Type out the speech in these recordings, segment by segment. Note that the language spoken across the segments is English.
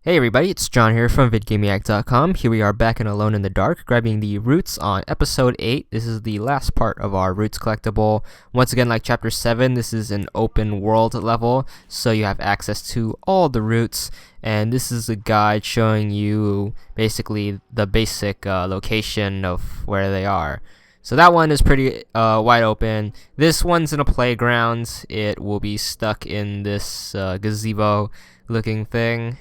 Hey everybody, it's John here from VidGamiac.com. Here we are back in Alone in the Dark, grabbing the roots on episode 8. This is the last part of our roots collectible. Once again, like chapter 7, this is an open world level, so you have access to all the roots. And this is a guide showing you basically the basic location of where they are. So that one is pretty wide open. This one's in a playground. It will be stuck in this gazebo looking thing.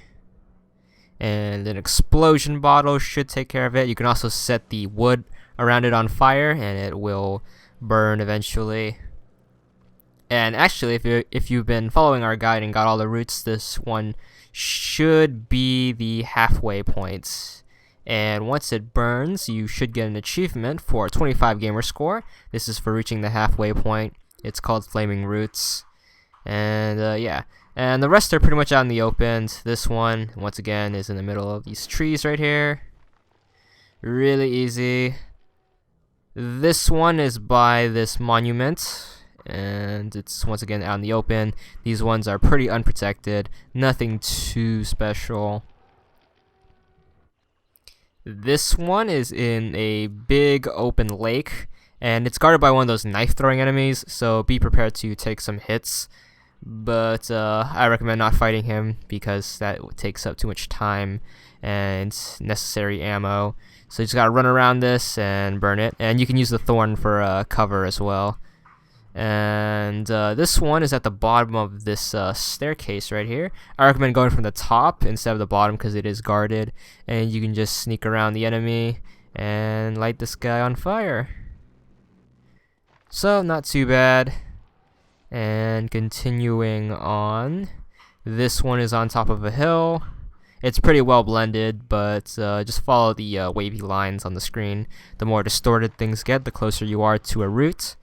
And an explosion bottle should take care of it. You can also set the wood around it on fire and it will burn eventually. And actually, if you've been following our guide and got all the roots, this one should be the halfway point. And once it burns, you should get an achievement for a 25 gamer score. This is for reaching the halfway point. It's called Flaming Roots. And yeah. And the rest are pretty much out in the open. This one, once again, is in the middle of these trees right here. Really easy. This one is by this monument. And it's once again out in the open. These ones are pretty unprotected. Nothing too special. This one is in a big open lake. And it's guarded by one of those knife-throwing enemies. So be prepared to take some hits. But I recommend not fighting him because that takes up too much time and necessary ammo. So you just gotta run around this and burn it. And you can use the thorn for cover as well. And this one is at the bottom of this staircase right here. I recommend going from the top instead of the bottom because it is guarded. And you can just sneak around the enemy and light this guy on fire. So, not too bad. And continuing on, this one is on top of a hill. It's pretty well blended, but just follow the wavy lines on the screen. The more distorted things get, the closer you are to a root.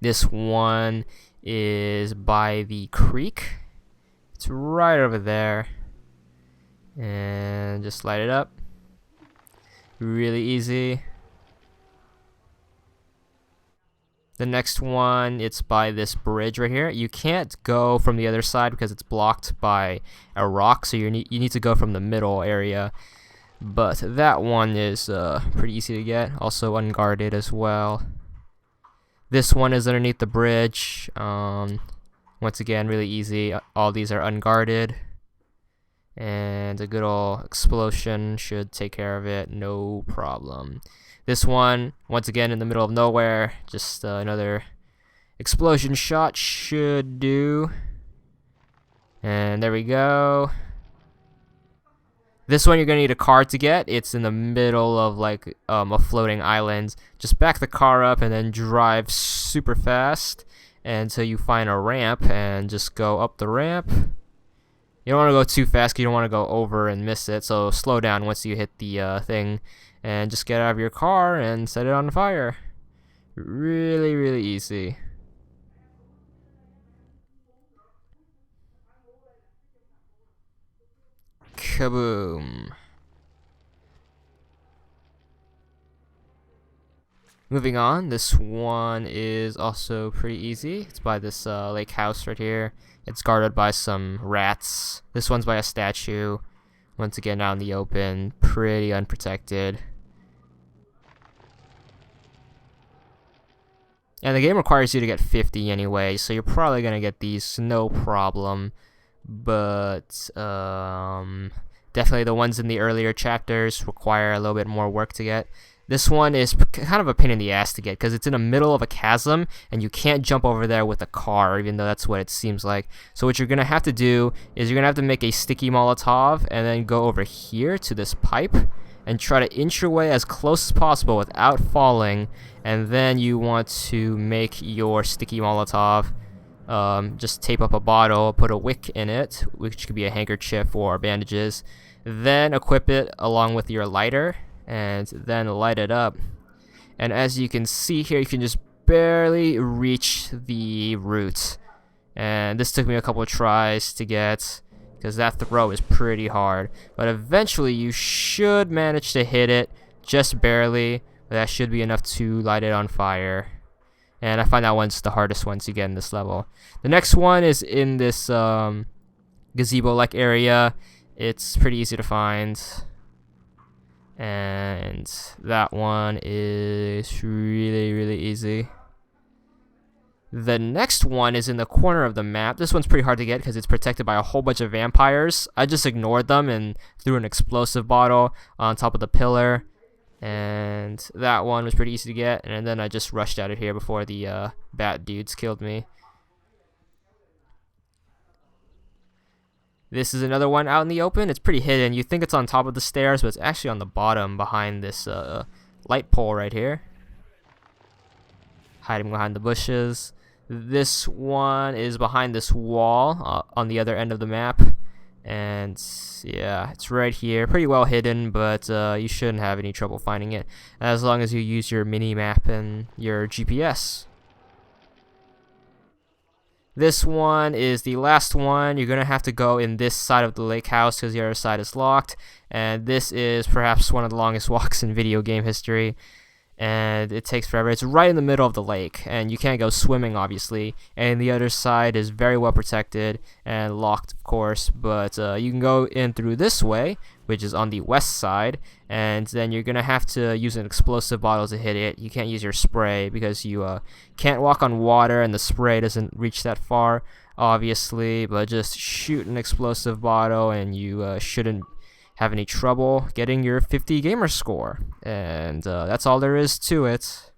This one is by the creek. It's right over there. And just light it up. Really easy. The next one, it's by this bridge right here. You can't go from the other side because it's blocked by a rock, so you need to go from the middle area. But that one is pretty easy to get, also unguarded as well. This one is underneath the bridge. Once again, really easy. All these are unguarded. And a good old explosion should take care of it, no problem. This one, once again, in the middle of nowhere, just another explosion shot should do. And there we go. This one you're going to need a car to get. It's in the middle of like a floating island. Just back the car up and then drive super fast until you find a ramp and just go up the ramp. You don't want to go too fast because you don't want to go over and miss it. So slow down once you hit the thing. And just get out of your car and set it on fire. Really, really easy. Kaboom. Moving on, this one is also pretty easy. It's by this lake house right here. It's guarded by some rats. This one's by a statue. Once again, out in the open, pretty unprotected. And the game requires you to get 50 anyway, so you're probably going to get these no problem. But definitely the ones in the earlier chapters require a little bit more work to get. This one is kind of a pain in the ass to get because it's in the middle of a chasm and you can't jump over there with a car, even though that's what it seems like. So what you're going to have to do is you're going to have to make a sticky Molotov and then go over here to this pipe and try to inch your way as close as possible without falling. And then you want to make your sticky Molotov. Just tape up a bottle, put a wick in it, which could be a handkerchief or bandages. Then equip it along with your lighter, and then light it up. And as you can see here, you can just barely reach the root. And this took me a couple of tries to get, because that throw is pretty hard. But eventually you should manage to hit it, just barely. But that should be enough to light it on fire. And I find that one's the hardest one to get in this level. The next one is in this gazebo-like area. It's pretty easy to find. And that one is really easy. The next one is in the corner of the map. This one's pretty hard to get because it's protected by a whole bunch of vampires. I just ignored them and threw an explosive bottle on top of the pillar. And that one was pretty easy to get. And then I just rushed out of here before the bat dudes killed me. This is another one out in the open. It's pretty hidden. You think it's on top of the stairs, but it's actually on the bottom behind this light pole right here. Hiding behind the bushes. This one is behind this wall on the other end of the map. And yeah, it's right here. Pretty well hidden, but you shouldn't have any trouble finding it as long as you use your mini map and your GPS. This one is the last one. You're going to have to go in this side of the lake house because the other side is locked. And this is perhaps one of the longest walks in video game history. And it takes forever. It's right in the middle of the lake, and you can't go swimming, obviously. And the other side is very well protected and locked, of course. But you can go in through this way, which is on the west side, and then you're gonna have to use an explosive bottle to hit it. You can't use your spray because you can't walk on water, and the spray doesn't reach that far, obviously. But just shoot an explosive bottle, and you shouldn't have any trouble getting your 50 gamer score. And that's all there is to it.